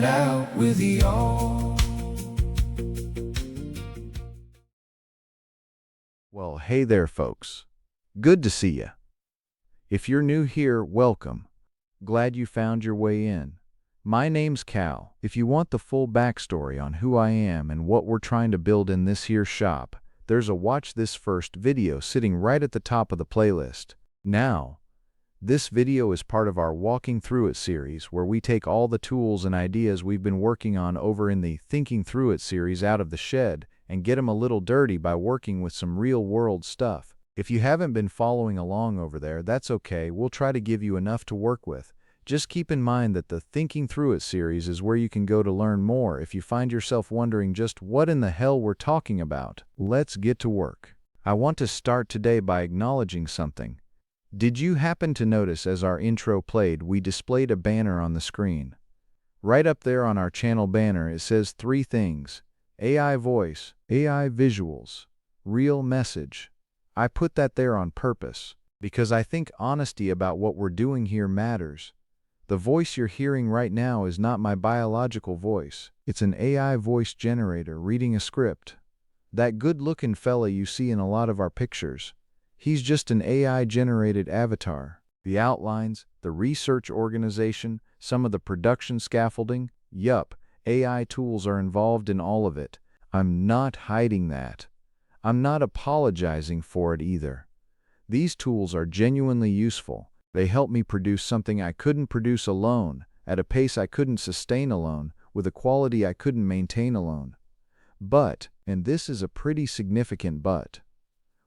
it out with y'all. Well, hey there, folks. Good to see ya. If you're new here, welcome. Glad you found your way in. My name's Cal. If you want the full backstory on who I am and what we're trying to build in this here shop, there's a watch this first video sitting right at the top of the playlist. Now, this video is part of our Walking Through It series, where we take all the tools and ideas we've been working on over in the Thinking Through It series out of the shed and get them a little dirty by working with some real-world stuff. If you haven't been following along over there, that's okay. We'll try to give you enough to work with. Just keep in mind that the Thinking Through It series is where you can go to learn more if you find yourself wondering just what in the hell we're talking about. Let's get to work. I want to start today by acknowledging something. Did you happen to notice as our intro played, we displayed a banner on the screen? Right up there on our channel banner, it says 3 things: AI voice, AI visuals, real message. I put that there on purpose because I think honesty about what we're doing here matters. The voice you're hearing right now is not my biological voice. It's an AI voice generator reading a script. That good-looking fella you see in a lot of our pictures, he's just an AI-generated avatar. The outlines, the research organization, some of the production scaffolding, yup, AI tools are involved in all of it. I'm not hiding that. I'm not apologizing for it either. These tools are genuinely useful. They help me produce something I couldn't produce alone, at a pace I couldn't sustain alone, with a quality I couldn't maintain alone. But, and this is a pretty significant but,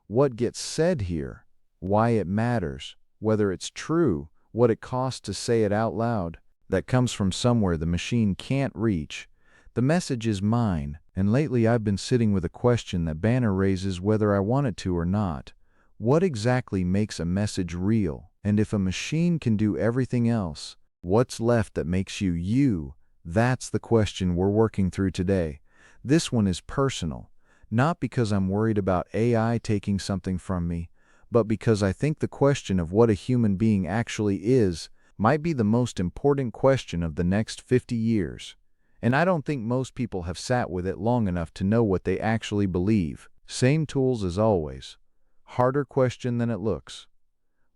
what gets said here, why it matters, whether it's true, what it costs to say it out loud, that comes from somewhere the machine can't reach. The message is mine, and lately I've been sitting with a question that banner raises whether I want it to or not. What exactly makes a message real? And if a machine can do everything else, what's left that makes you you? That's the question we're working through today. This one is personal. Not because I'm worried about AI taking something from me, but because I think the question of what a human being actually is might be the most important question of the next 50 years. And I don't think most people have sat with it long enough to know what they actually believe. Same tools as always. Harder question than it looks.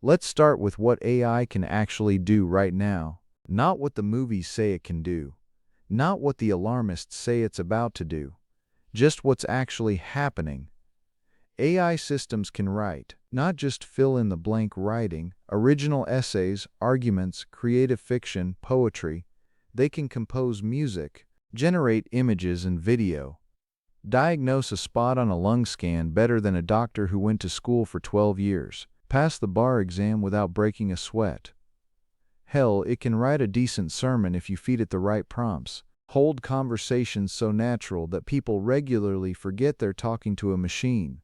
Let's start with what AI can actually do right now. Not what the movies say it can do. Not what the alarmists say it's about to do. Just what's actually happening. AI systems can write, not just fill-in-the-blank writing, original essays, arguments, creative fiction, poetry. They can compose music, generate images and video, diagnose a spot on a lung scan better than a doctor who went to school for 12 years, pass the bar exam without breaking a sweat. Hell, it can write a decent sermon if you feed it the right prompts. Hold conversations so natural that people regularly forget they're talking to a machine.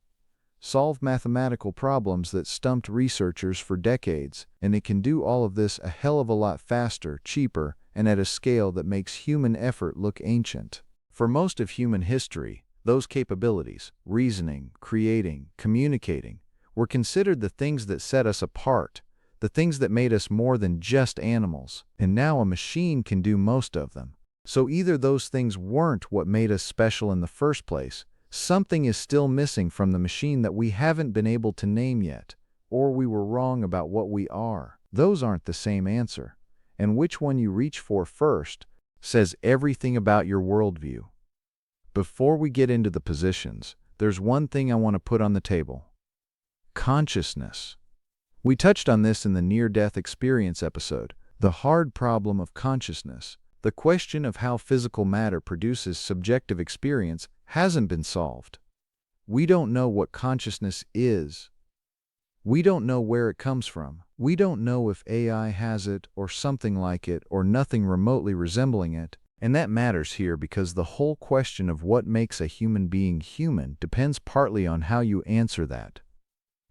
Solve mathematical problems that stumped researchers for decades, and it can do all of this a hell of a lot faster, cheaper, and at a scale that makes human effort look ancient. For most of human history, those capabilities, reasoning, creating, communicating, were considered the things that set us apart, the things that made us more than just animals, and now a machine can do most of them. So either those things weren't what made us special in the first place, something is still missing from the machine that we haven't been able to name yet, or we were wrong about what we are. Those aren't the same answer. And which one you reach for first says everything about your worldview. Before we get into the positions, there's one thing I want to put on the table. Consciousness. We touched on this in the near-death experience episode, the hard problem of consciousness. The question of how physical matter produces subjective experience hasn't been solved. We don't know what consciousness is. We don't know where it comes from. We don't know if AI has it, or something like it, or nothing remotely resembling it. And that matters here because the whole question of what makes a human being human depends partly on how you answer that.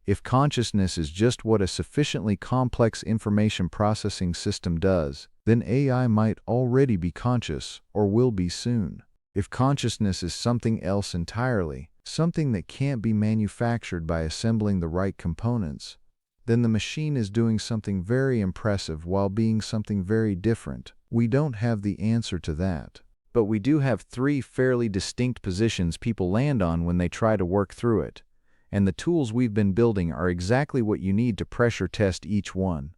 If consciousness is just what a sufficiently complex information processing system does, then AI might already be conscious, or will be soon. If consciousness is something else entirely, something that can't be manufactured by assembling the right components, then the machine is doing something very impressive while being something very different. We don't have the answer to that. But we do have three fairly distinct positions people land on when they try to work through it. And the tools we've been building are exactly what you need to pressure test each one.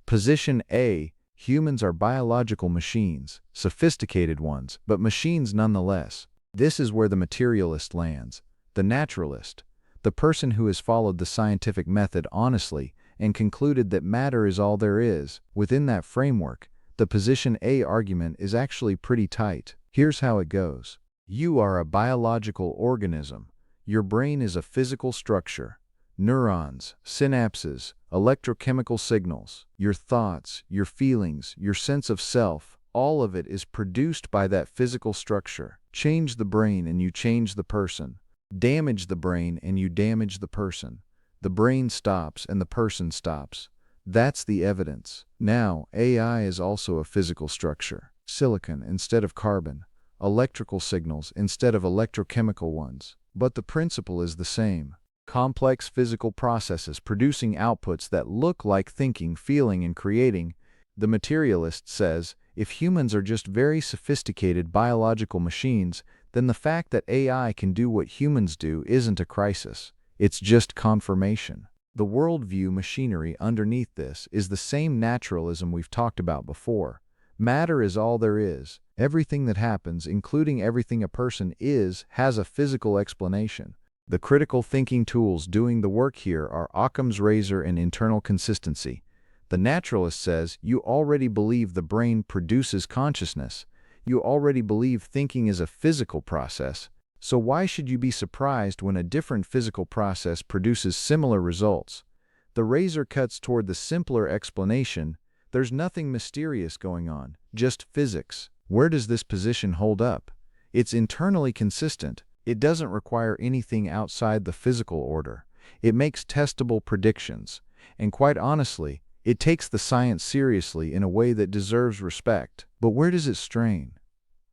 Position A: humans are biological machines, sophisticated ones, but machines nonetheless. This is where the materialist lands, the naturalist, the person who has followed the scientific method honestly and concluded that matter is all there is. Within that framework, the position A argument is actually pretty tight. Here's how it goes. You are a biological organism. Your brain is a physical structure. Neurons, synapses, electrochemical signals, your thoughts, your feelings, your sense of self, all of it is produced by that physical structure. Change the brain and you change the person. Damage the brain and you damage the person. The brain stops and the person stops. That's the evidence. Now, AI is also a physical structure. Silicon instead of carbon. Electrical signals instead of electrochemical ones. But the principle is the same. Complex physical processes producing outputs that look like thinking, feeling, and creating. The materialist says, if humans are just very sophisticated biological machines, then the fact that AI can do what humans do isn't a crisis. It's just confirmation. The worldview machinery underneath this is the same naturalism we've talked about before. Matter is all there is. Everything that happens, including everything a person is, has a physical explanation. The critical thinking tools doing the work here are Occam's razor and internal consistency. The naturalist says you already believe the brain produces consciousness. You already believe thinking is a physical process. So why should you be surprised when a different physical process produces similar results? The razor cuts toward the simpler explanation. There's nothing mysterious going on, just physics. Where does this position hold up? It's internally consistent. It doesn't require anything outside the physical order. It makes testable predictions. And quite honestly, it takes the science seriously in a way that deserves respect. But where does it strain?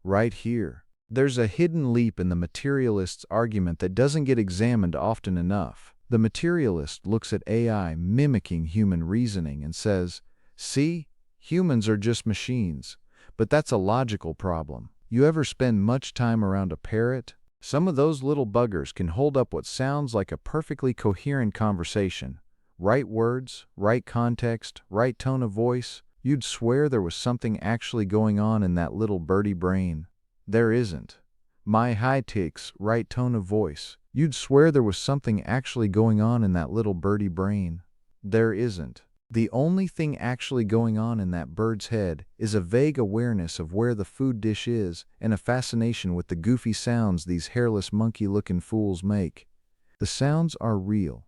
Right here. There's a hidden leap in the materialist's argument that doesn't get examined often enough. The materialist looks at AI mimicking human reasoning and says, see, humans are just machines. But that's a logical problem. You ever spend much time around a parrot? Some of those little buggers can hold up what sounds like a perfectly coherent conversation. Right words, right context, right tone of voice. You'd swear there was something actually going on in that little birdie brain. There isn't. My high takes, right tone of voice. You'd swear there was something actually going on in that little birdie brain. There isn't. The only thing actually going on in that bird's head is a vague awareness of where the food dish is and a fascination with the goofy sounds these hairless monkey-looking fools make. The sounds are real.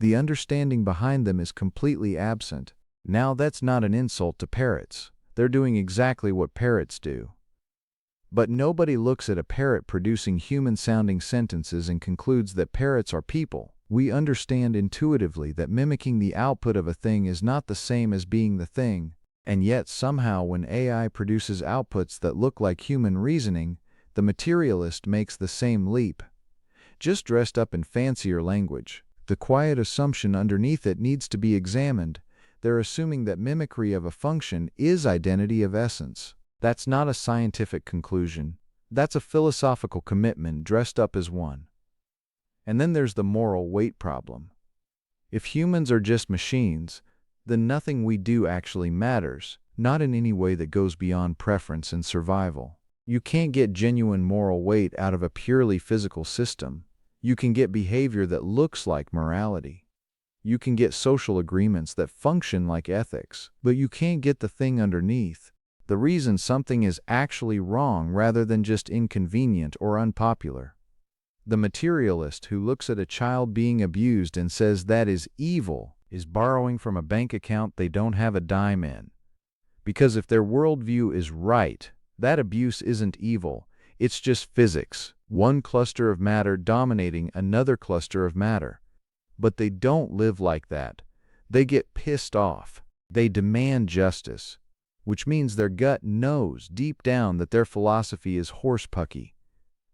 The understanding behind them is completely absent. Now that's not an insult to parrots. They're doing exactly what parrots do. But nobody looks at a parrot producing human-sounding sentences and concludes that parrots are people. We understand intuitively that mimicking the output of a thing is not the same as being the thing, and yet somehow when AI produces outputs that look like human reasoning, the materialist makes the same leap. Just dressed up in fancier language. The quiet assumption underneath it needs to be examined. They're assuming that mimicry of a function is identity of essence. That's not a scientific conclusion. That's a philosophical commitment dressed up as one. And then there's the moral weight problem. If humans are just machines, then nothing we do actually matters, not in any way that goes beyond preference and survival. You can't get genuine moral weight out of a purely physical system. You can get behavior that looks like morality. You can get social agreements that function like ethics, but you can't get the thing underneath. The reason something is actually wrong rather than just inconvenient or unpopular. The materialist who looks at a child being abused and says that is evil is borrowing from a bank account they don't have a dime in. Because if their worldview is right, that abuse isn't evil, it's just physics, one cluster of matter dominating another cluster of matter. But they don't live like that. They get pissed off. They demand justice, which means their gut knows deep down that their philosophy is horsepucky.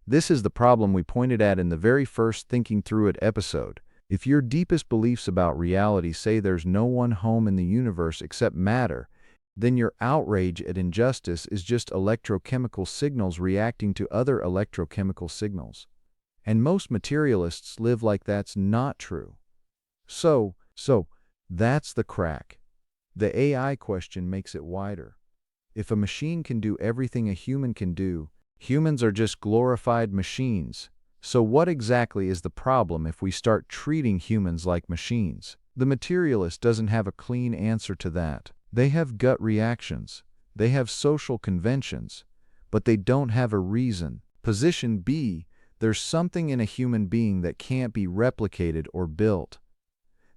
This is the problem we pointed at in the very first Thinking Through It episode. If your deepest beliefs about reality say there's no one home in the universe except matter, then your outrage at injustice is just electrochemical signals reacting to other electrochemical signals. And most materialists live like that's not true. So, that's the crack. The AI question makes it wider. If a machine can do everything a human can do, humans are just glorified machines. So what exactly is the problem if we start treating humans like machines? The materialist doesn't have a clean answer to that. They have gut reactions. They have social conventions. But they don't have a reason. Position B, there's something in a human being that can't be replicated or built.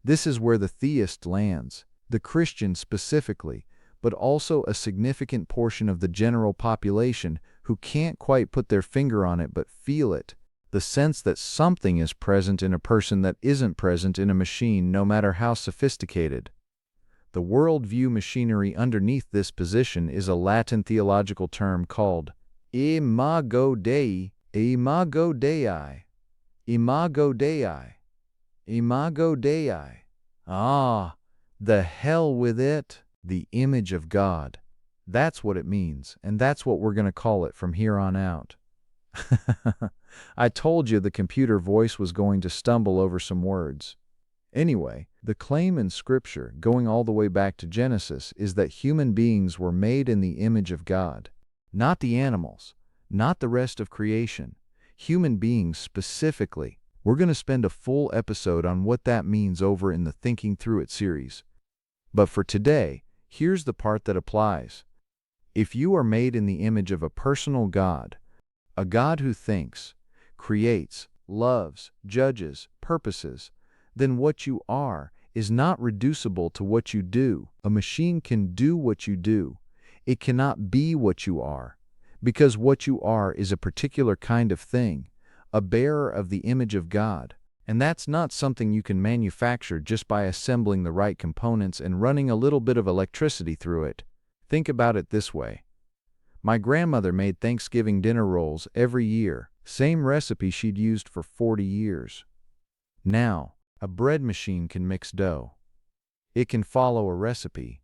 This is where the theist lands, the Christian specifically, but also a significant portion of the general population who can't quite put their finger on it but feel it. The sense that something is present in a person that isn't present in a machine, no matter how sophisticated. The worldview machinery underneath this position is a Latin theological term called imago Dei, imago Dei, imago Dei, imago Dei. Ah, the hell with it, the image of God. That's what it means, and that's what we're going to call it from here on out. I told you the computer voice was going to stumble over some words. Anyway, the claim in Scripture, going all the way back to Genesis, is that human beings were made in the image of God. Not the animals, not the rest of creation. Human beings specifically. We're going to spend a full episode on what that means over in the Thinking Through It series. But for today, here's the part that applies. If you are made in the image of a personal God, a God who thinks, creates, loves, judges, purposes, then what you are is not reducible to what you do. A machine can do what you do. It cannot be what you are, because what you are is a particular kind of thing, a bearer of the image of God. And that's not something you can manufacture just by assembling the right components and running a little bit of electricity through it. Think about it this way. My grandmother made Thanksgiving dinner rolls every year, same recipe she'd used for 40 years. Now, a bread machine can mix dough. It can follow a recipe.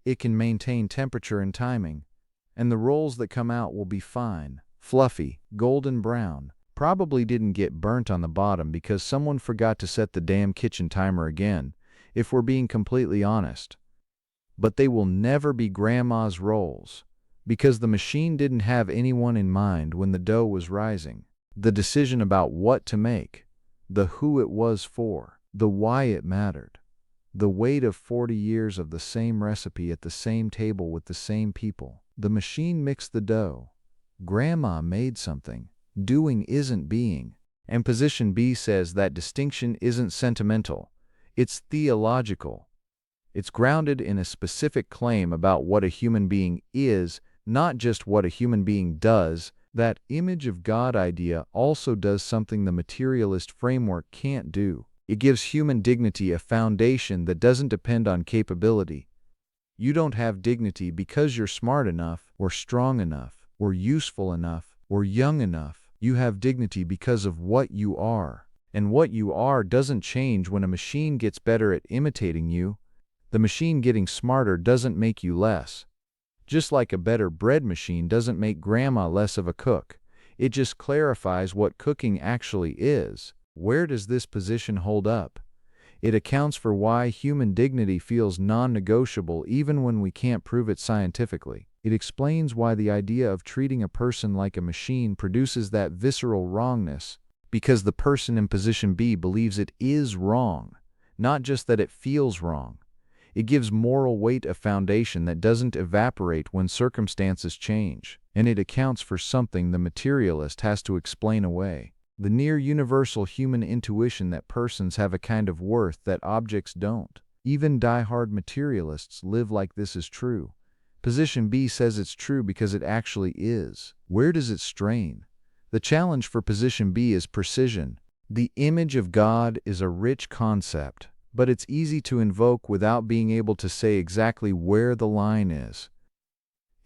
It can maintain temperature and timing. And the rolls that come out will be fine, fluffy, golden brown. Probably didn't get burnt on the bottom because someone forgot to set the damn kitchen timer again, if we're being completely honest. But they will never be Grandma's rolls, because the machine didn't have anyone in mind when the dough was rising. The decision about what to make, the who it was for, the why it mattered, the weight of 40 years of the same recipe at the same table with the same people. The machine mixed the dough. Grandma made something. Doing isn't being. And position B says that distinction isn't sentimental. It's theological. It's grounded in a specific claim about what a human being is, not just what a human being does. That image of God idea also does something the materialist framework can't do. It gives human dignity a foundation that doesn't depend on capability. You don't have dignity because you're smart enough, or strong enough, or useful enough, or young enough. You have dignity because of what you are. And what you are doesn't change when a machine gets better at imitating you. The machine getting smarter doesn't make you less. Just like a better bread machine doesn't make Grandma less of a cook. It just clarifies what cooking actually is. Where does this position hold up? It accounts for why human dignity feels non-negotiable even when we can't prove it scientifically. It explains why the idea of treating a person like a machine produces that visceral wrongness, because the person in position B believes it is wrong, not just that it feels wrong. It gives moral weight a foundation that doesn't evaporate when circumstances change, and it accounts for something the materialist has to explain away. The near-universal human intuition that persons have a kind of worth that objects don't. Even die-hard materialists live like this is true. Position B says it's true because it actually is. Where does it strain? The challenge for position B is precision. The image of God is a rich concept, but it's easy to invoke without being able to say exactly where the line is.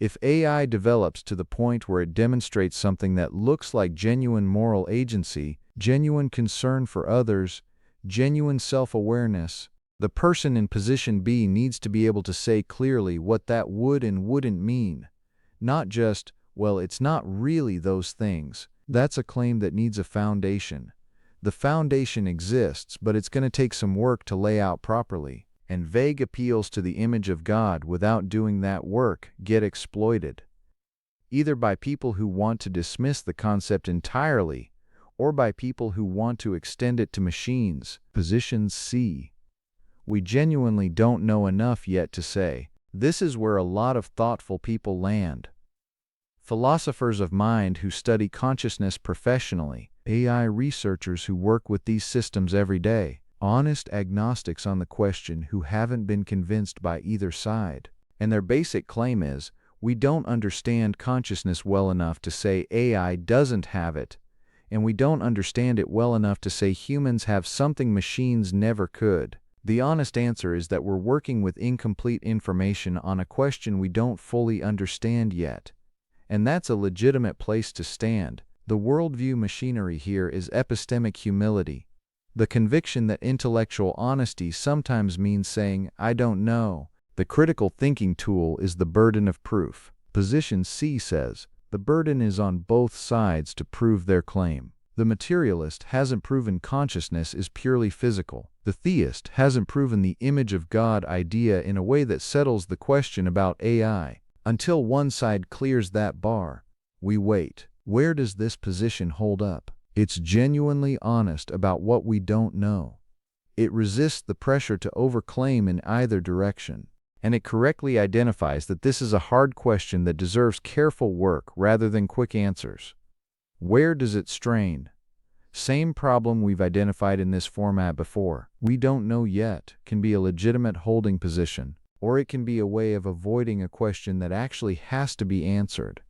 If AI develops to the point where it demonstrates something that looks like genuine moral agency, genuine concern for others, genuine self-awareness, The person in position B needs to be able to say clearly what that would and wouldn't mean, not just, well, it's not really those things. That's a claim that needs a foundation. The foundation exists, but it's going to take some work to lay out properly. And vague appeals to the image of God without doing that work get exploited, either by people who want to dismiss the concept entirely or by people who want to extend it to machines. Position C. We genuinely don't know enough yet to say. This is where a lot of thoughtful people land. Philosophers of mind who study consciousness professionally, AI researchers who work with these systems every day, honest agnostics on the question who haven't been convinced by either side. And their basic claim is, we don't understand consciousness well enough to say AI doesn't have it, and we don't understand it well enough to say humans have something machines never could. The honest answer is that we're working with incomplete information on a question we don't fully understand yet. And that's a legitimate place to stand. The worldview machinery here is epistemic humility, the conviction that intellectual honesty sometimes means saying, I don't know. The critical thinking tool is the burden of proof. Position C says, the burden is on both sides to prove their claim. The materialist hasn't proven consciousness is purely physical. The theist hasn't proven the image of God idea in a way that settles the question about AI. Until one side clears that bar, we wait. Where does this position hold up? It's genuinely honest about what we don't know. It resists the pressure to overclaim in either direction. And it correctly identifies that this is a hard question that deserves careful work rather than quick answers. Where does it strain? Same problem we've identified in this format before. We don't know yet can be a legitimate holding position, or it can be a way of avoiding a question that actually has to be answered.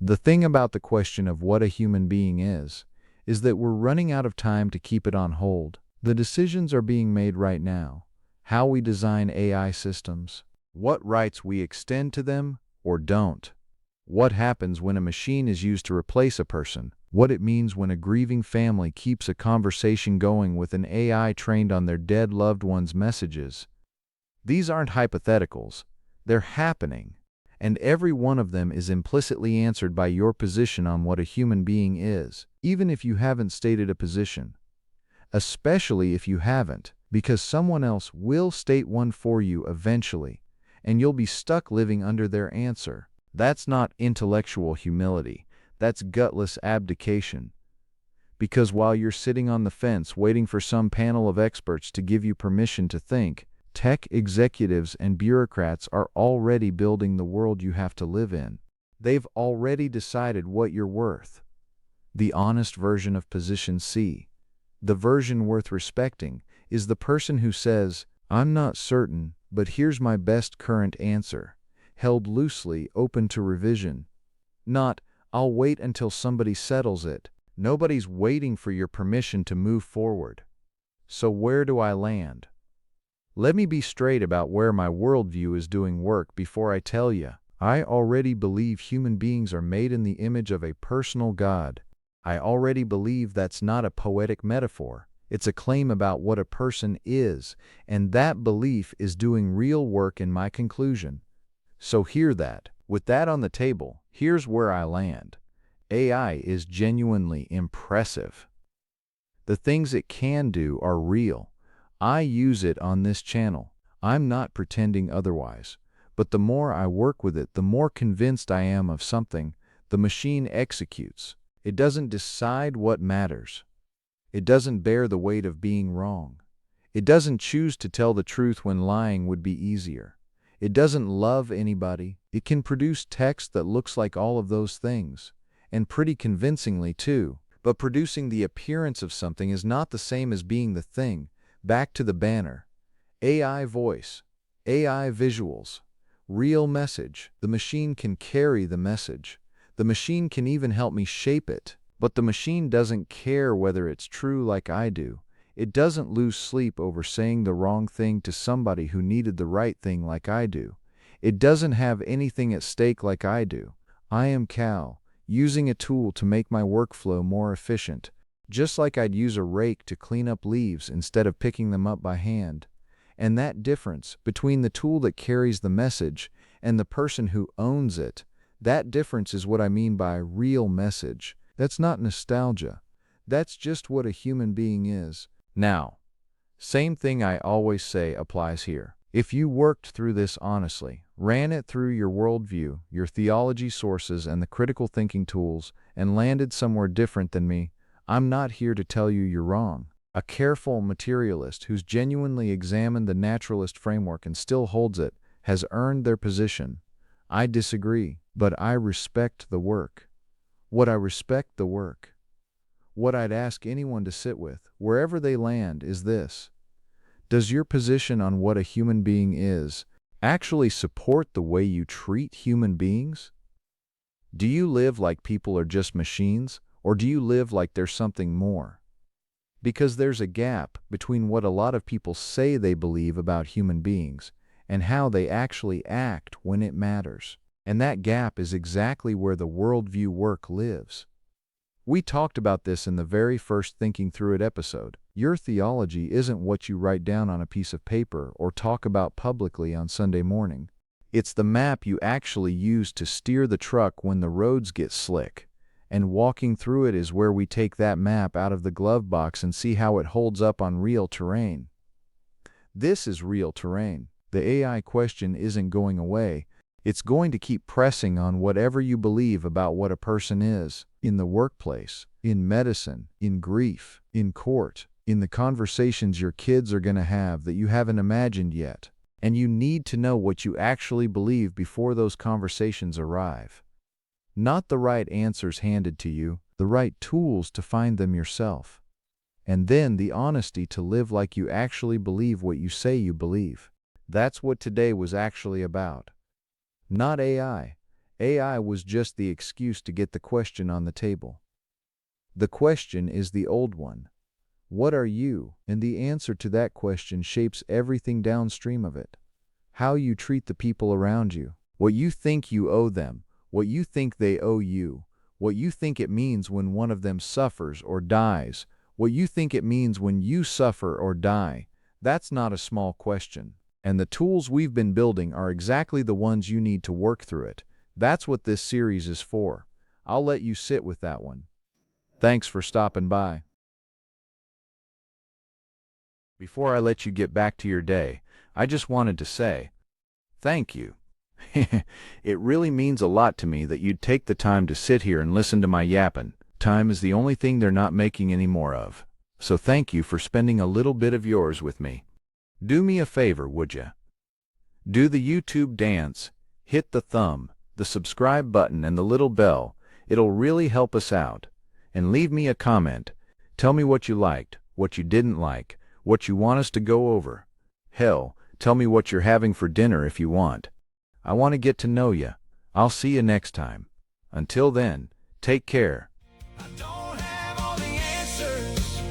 The thing about the question of what a human being is that we're running out of time to keep it on hold. The decisions are being made right now. How we design AI systems, what rights we extend to them or don't, what happens when a machine is used to replace a person, what it means when a grieving family keeps a conversation going with an AI trained on their dead loved one's messages. These aren't hypotheticals, they're happening, and every one of them is implicitly answered by your position on what a human being is, even if you haven't stated a position. Especially if you haven't, because someone else will state one for you eventually, and you'll be stuck living under their answer. That's not intellectual humility, that's gutless abdication. Because while you're sitting on the fence waiting for some panel of experts to give you permission to think, tech executives and bureaucrats are already building the world you have to live in. They've already decided what you're worth. The honest version of position C, the version worth respecting, is the person who says, I'm not certain, but here's my best current answer, held loosely, open to revision. Not, I'll wait until somebody settles it. Nobody's waiting for your permission to move forward. So where do I land? Let me be straight about where my worldview is doing work before I tell you. I already believe human beings are made in the image of a personal God. I already believe that's not a poetic metaphor. It's a claim about what a person is, and that belief is doing real work in my conclusion. So hear that. With that on the table, here's where I land. AI is genuinely impressive. The things it can do are real. I use it on this channel. I'm not pretending otherwise. But the more I work with it, the more convinced I am of something. The machine executes. It doesn't decide what matters. It doesn't bear the weight of being wrong. It doesn't choose to tell the truth when lying would be easier. It doesn't love anybody. It can produce text that looks like all of those things, and pretty convincingly too. But producing the appearance of something is not the same as being the thing. Back to the banner. AI voice, AI visuals, real message. The machine can carry the message. The machine can even help me shape it. But the machine doesn't care whether it's true like I do. It doesn't lose sleep over saying the wrong thing to somebody who needed the right thing like I do. It doesn't have anything at stake like I do. I am Cal, using a tool to make my workflow more efficient, just like I'd use a rake to clean up leaves instead of picking them up by hand. And that difference between the tool that carries the message and the person who owns it, that difference is what I mean by real message. That's not nostalgia. That's just what a human being is. Now, same thing I always say applies here. If you worked through this honestly, ran it through your worldview, your theology sources, and the critical thinking tools, and landed somewhere different than me, I'm not here to tell you you're wrong. A careful materialist who's genuinely examined the naturalist framework and still holds it has earned their position. I disagree, but I respect the work. What I'd ask anyone to sit with, wherever they land, is this. Does your position on what a human being is actually support the way you treat human beings? Do you live like people are just machines, or do you live like there's something more? Because there's a gap between what a lot of people say they believe about human beings and how they actually act when it matters. And that gap is exactly where the worldview work lives. We talked about this in the very first Thinking Through It episode. Your theology isn't what you write down on a piece of paper or talk about publicly on Sunday morning. It's the map you actually use to steer the truck when the roads get slick. And walking through it is where we take that map out of the glove box and see how it holds up on real terrain. This is real terrain. The AI question isn't going away. It's going to keep pressing on whatever you believe about what a person is, in the workplace, in medicine, in grief, in court, in the conversations your kids are going to have that you haven't imagined yet. And you need to know what you actually believe before those conversations arrive. Not the right answers handed to you, the right tools to find them yourself. And then the honesty to live like you actually believe what you say you believe. That's what today was actually about. Not AI. AI was just the excuse to get the question on the table. The question is the old one. What are you? And the answer to that question shapes everything downstream of it. How you treat the people around you, what you think you owe them, what you think they owe you, what you think it means when one of them suffers or dies, what you think it means when you suffer or die. That's not a small question. And the tools we've been building are exactly the ones you need to work through it. That's what this series is for. I'll let you sit with that one. Thanks for stopping by. Before I let you get back to your day, I just wanted to say, thank you. It really means a lot to me that you'd take the time to sit here and listen to my yapping. Time is the only thing they're not making any more of. So thank you for spending a little bit of yours with me. Do me a favor, would ya? Do the YouTube dance, hit the thumb, the subscribe button, and the little bell. It'll really help us out. And leave me a comment. Tell me what you liked, what you didn't like, what you want us to go over. Hell, tell me what you're having for dinner if you want. I want to get to know ya. I'll see you next time. Until then, take care. I don't have all the answers,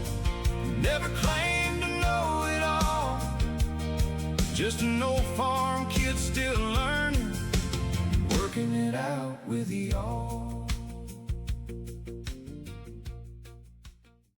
never claimed to know it all. Just an old farm kid still learning, working it out with y'all.